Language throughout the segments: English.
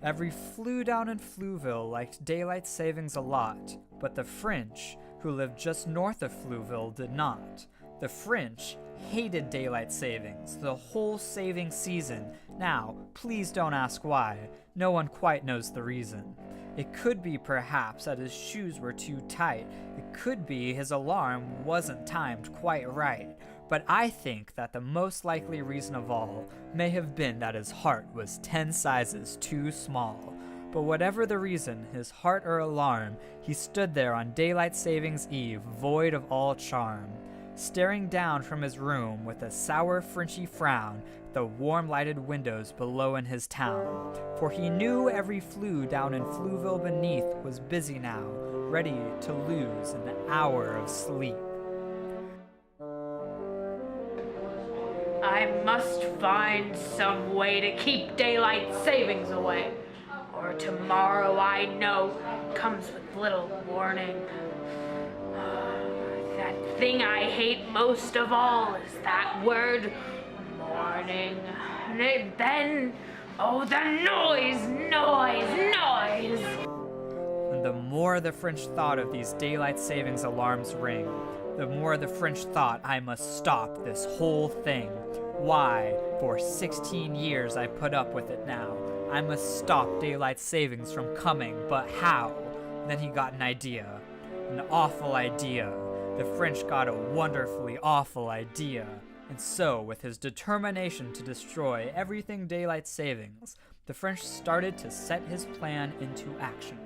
Every flue down in Fluville liked daylight savings a lot, but the Frinch, who lived just north of Fluville, did not. The Frinch hated daylight savings the whole saving season. Now, please don't ask why. No one quite knows the reason. It could be perhaps that his shoes were too tight. It could be his alarm wasn't timed quite right. But I think that the most likely reason of all may have been that his heart was 10 sizes too small. But whatever the reason, his heart or alarm, he stood there on daylight savings eve, void of all charm, staring down from his room with a sour Frenchy frown at the warm lighted windows below in his town. For he knew every flue down in Fluville beneath was busy now, ready to lose an hour of sleep. I must find some way to keep daylight savings away, or tomorrow, I know, comes with little warning. That thing I hate most of all is that word, morning. And then, oh, the noise! And the more the French thought of these daylight savings alarms ring, the more the French thought, I must stop this whole thing. Why, for 16 years I put up with it now. I must stop daylight savings from coming, but how? Then he got an idea. An awful idea. The French got a wonderfully awful idea. And so, with his determination to destroy everything daylight savings, the French started to set his plan into action.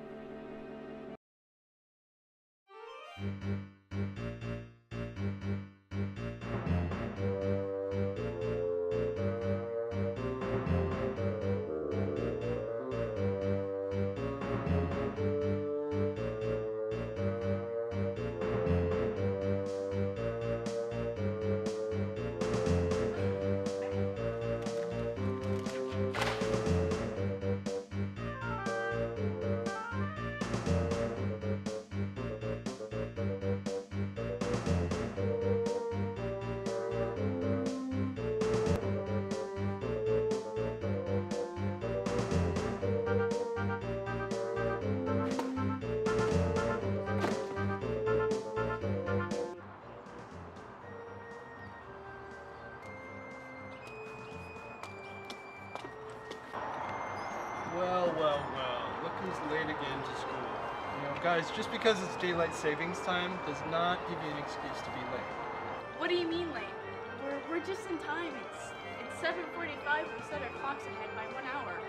Well, look who's late again to school. You know, guys, just because it's daylight savings time does not give you an excuse to be late. What do you mean late? We're just in time. It's 7:45. We set our clocks ahead by 1 hour.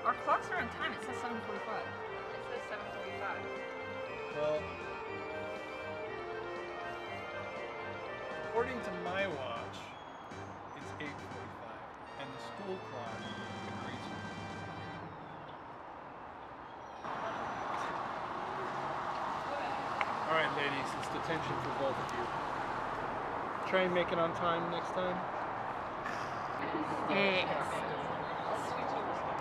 Our clocks are on time. It says 7:45. It says 7:45. Well, according to my watch, it's 8:45, and the school clock agrees with me. All right, ladies, it's detention for both of you. Try and make it on time next time.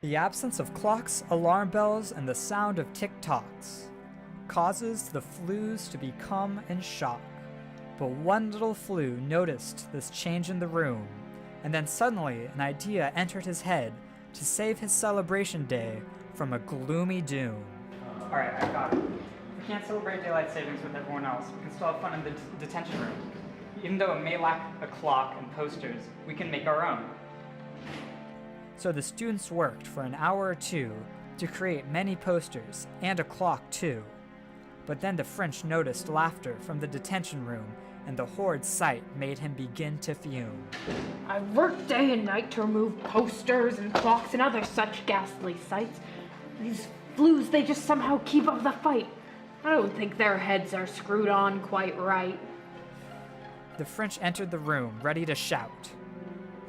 The absence of clocks, alarm bells, and the sound of tick-tocks causes the flues to become in shock. But one little flue noticed this change in the room, and then suddenly an idea entered his head to save his celebration day from a gloomy doom. Alright, I've got it. We can't celebrate daylight savings with everyone else. We can still have fun in the detention room. Even though it may lack a clock and posters, we can make our own. So the students worked for an hour or two to create many posters and a clock too. But then the French noticed laughter from the detention room, and the horrid sight made him begin to fume. I work day and night to remove posters and clocks and other such ghastly sights. These flues, they just somehow keep up the fight. I don't think their heads are screwed on quite right. The French entered the room, ready to shout.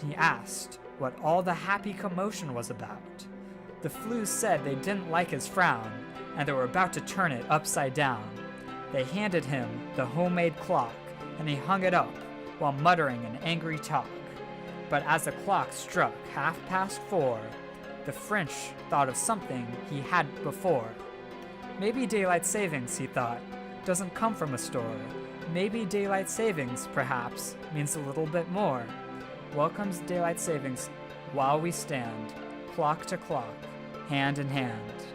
He asked what all the happy commotion was about. The flues said they didn't like his frown, and they were about to turn it upside down. They handed him the homemade clock, and he hung it up while muttering an angry talk. But as the clock struck 4:30, the French thought of something he hadn't before. Maybe daylight savings, he thought, doesn't come from a store. Maybe daylight savings, perhaps, means a little bit more. Welcome's daylight savings while we stand. clock to clock, hand in hand.